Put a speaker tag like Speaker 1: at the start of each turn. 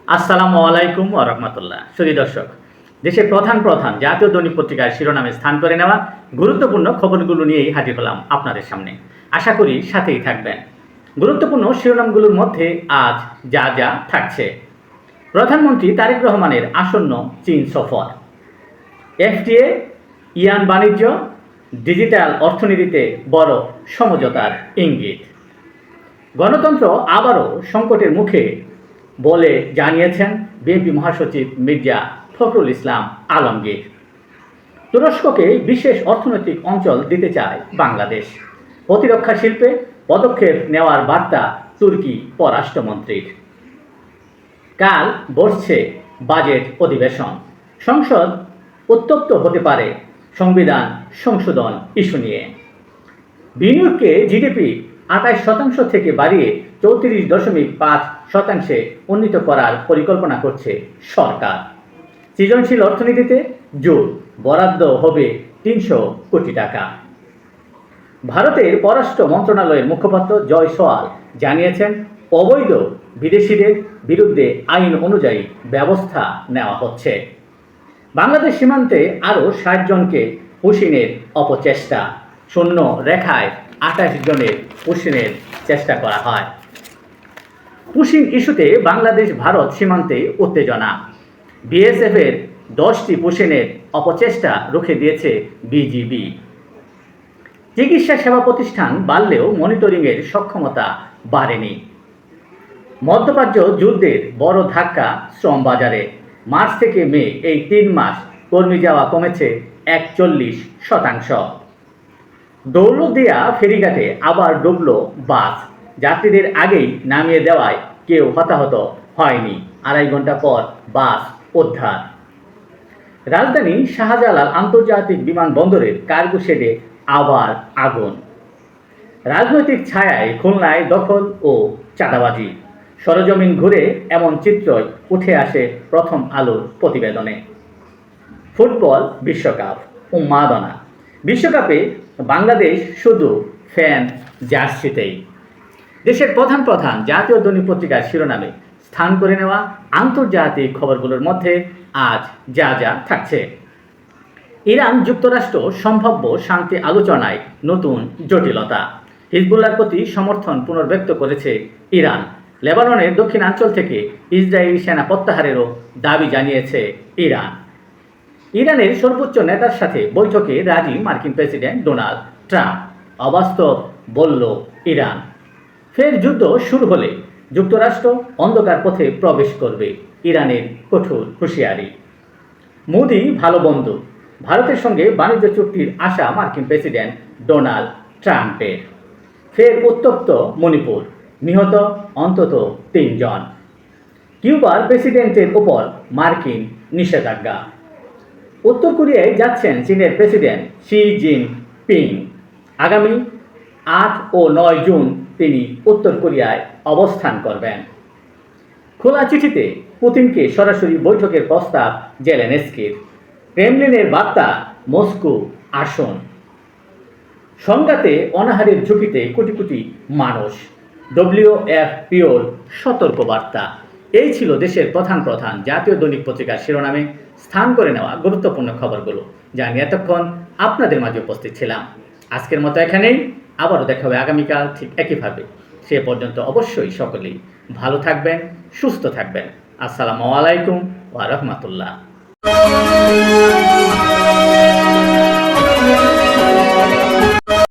Speaker 1: আসসালামু আলাইকুম ওয়া রাহমাতুল্লাহ। সুধী দর্শক, দেশের প্রধান প্রধান জাতীয় দৈনিক পত্রিকার শিরোনামে স্থান করে নেওয়া গুরুত্বপূর্ণ খবরগুলো নিয়েই হাজির হলাম আপনাদের সামনে। আশা করি সাথেই থাকবেন। গুরুত্বপূর্ণ শিরোনামগুলোর মধ্যে আজ যা যা থাকছে: প্রধানমন্ত্রী তারেক রহমানের আসন্ন চীন সফর, এফটিএ, ইয়ান বাণিজ্য, ডিজিটাল অর্থনীতিতে বড় সমঝোতার ইঙ্গিত, গণতন্ত্র আবারও সংকটের মুখে বলে জানিয়েছেন বিএনপি মহাসচিব মির্জা ফখরুল ইসলাম আলমগীর। তুরস্ককে বিশেষ অর্থনৈতিক অঞ্চল দিতে চায় বাংলাদেশ। প্রতিরক্ষা শিল্পে পদক্ষেপ নেওয়ার বার্তা তুর্কি পররাষ্ট্রমন্ত্রীর। কাল বসছে বাজেট অধিবেশন। সংসদ উত্তপ্ত হতে পারে সংবিধান সংশোধন ইস্যু নিয়ে। বিনিয়োগকে জিডিপি 28% থেকে বাড়িয়ে 34.5% উন্নীত করার পরিকল্পনা করছে সরকার। সৃজনশীল অর্থনীতিতে জোর, বরাদ্দ হবে 300 কোটি টাকা। ভারতের পররাষ্ট্র মন্ত্রণালয়ের মুখপাত্র জয় সোয়াল জানিয়েছেন, অবৈধ বিদেশিদের বিরুদ্ধে আইন অনুযায়ী ব্যবস্থা নেওয়া হচ্ছে। বাংলাদেশ সীমান্তে আরও 60 জনকে পুশিনের অপচেষ্টা। শূন্য রেখায় 28 জনের পুশিনের চেষ্টা করা হয়। পুশিন ইস্যুতে বাংলাদেশ ভারত সীমান্তে উত্তেজনা। বিএসএফের 10টি পুশিনের অপচেষ্টা রুখে দিয়েছে বিজিবি। চিকিৎসা সেবা প্রতিষ্ঠান বাড়লেও মনিটরিংয়ের সক্ষমতা বাড়েনি। মধ্যপ্রাচ্য যুদ্ধের বড় ধাক্কা শ্রম বাজারে। মার্চ থেকে মে এই 3 মাস কর্মী যাওয়া কমেছে 41%। দৌলতদিয়া ফেরিঘাটে আবার ডুবল বাস। যাত্রীদের আগেই নামিয়ে দেওয়ায় কেউ হতাহত হয়নি। 2.5 ঘন্টা পর বাস উদ্ধার। রাজধানী শাহজালাল আন্তর্জাতিক বিমানবন্দরের কার্গো শেডে আবার আগুন। রাজনৈতিক ছায়ায় খুলনায় দখল ও চাঁদাবাজি। সরজমিন ঘুরে এমন চিত্রই উঠে আসে প্রথম আলোর প্রতিবেদনে। ফুটবল বিশ্বকাপ উন্মাদনা। বিশ্বকাপে বাংলাদেশ শুধু ফ্যান জার্সিতেই। দেশের প্রধান প্রধান জাতীয় দৈনিক পত্রিকার শিরোনামে স্থান করে নেওয়া আন্তর্জাতিক খবরগুলোর মধ্যে আজ যা যা থাকছে: ইরান যুক্তরাষ্ট্র সম্ভাব্য শান্তি আলোচনায় নতুন জটিলতা। হিজবুল্লাহর প্রতি সমর্থন পুনর্ব্যক্ত করেছে ইরান। লেবাননের দক্ষিণাঞ্চল থেকে ইসরায়েলি সেনা প্রত্যাহারেরও দাবি জানিয়েছে ইরান। ইরানের সর্বোচ্চ নেতার সাথে বৈঠকে রাজি মার্কিন প্রেসিডেন্ট ডোনাল্ড ট্রাম্প। অবাস্তব বলল ইরান। ফের যুদ্ধ শুরু হলে যুক্তরাষ্ট্র অন্ধকার পথে প্রবেশ করবে, ইরানের কঠোর হুঁশিয়ারি। মোদি ভালো বন্ধু। ভারতের সঙ্গে বাণিজ্য চুক্তির আশা মার্কিন প্রেসিডেন্ট ডোনাল্ড ট্রাম্পের। ফের উত্তপ্ত মণিপুর, নিহত অন্তত 3 জন। কিউবার প্রেসিডেন্টের উপর মার্কিন নিষেধাজ্ঞা। উত্তর কোরিয়ায় যাচ্ছেন চীনের প্রেসিডেন্ট শি জিনপিং। আগামী 8 ও 9 জুন তিনি উত্তর কোরিয়ায় অবস্থান করবেন। খোলা চিঠিতে পুতিনকে সরাসরি বৈঠকের প্রস্তাব জেলেনস্কির। ক্রেমলিনের বার্তা, মস্কো আসুন। সংঘাতে অনাহারের ঝুঁকিতে কোটি কোটি মানুষ। ডব্লিউএফপিওর সতর্কবার্তা। এই ছিল দেশের প্রধান প্রধান জাতীয় দৈনিক পত্রিকার শিরোনামে স্থান করে নেওয়া গুরুত্বপূর্ণ খবরগুলো, যা নিয়ে এতক্ষণ আপনাদের মাঝে উপস্থিত ছিলাম। আজকের মতো এখানেই। আবারও দেখা হবে আগামীকাল ঠিক একইভাবে। সে পর্যন্ত অবশ্যই সকলেই ভালো থাকবেন, সুস্থ থাকবেন। আসসালামু আলাইকুম ওয়া রাহমাতুল্লাহ।